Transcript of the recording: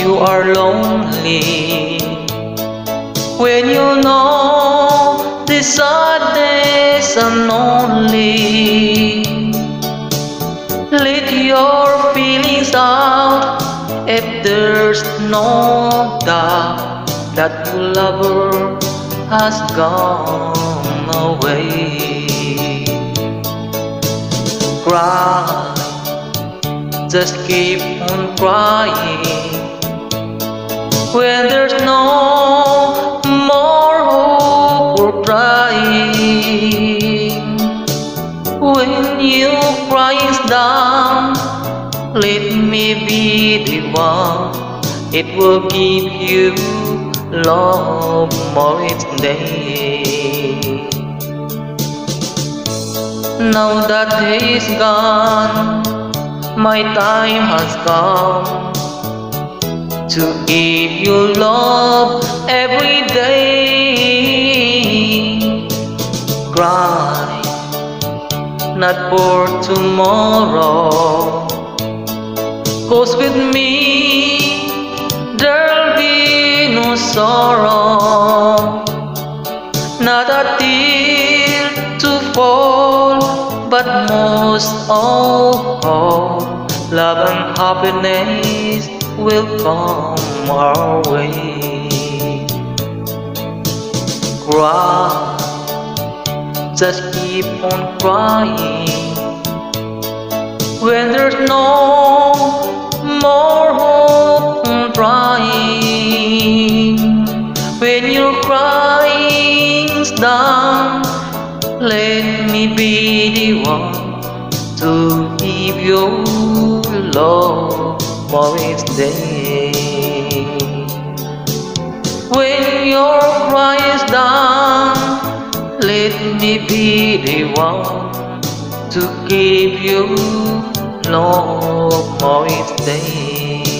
you are lonely, when you know this sadness unknowingly, let your feelings out if there's no doubt that your lover has gone away. Cry, just keep on crying when there's no more hope for trying. When your crying's done, let me be the one. It will give you love more each day. Now that he's gone, my time has come to give you love every day. Cry, not for tomorrow, 'cause with me there'll be no sorrow. Not a tear to fall, but most of all, love and happiness will come our way. Cry, just keep on crying when there's no more hope in trying. When your crying's done, let me be the one to give you love for each day. When your cry is done, let me be the one to give you love for each day.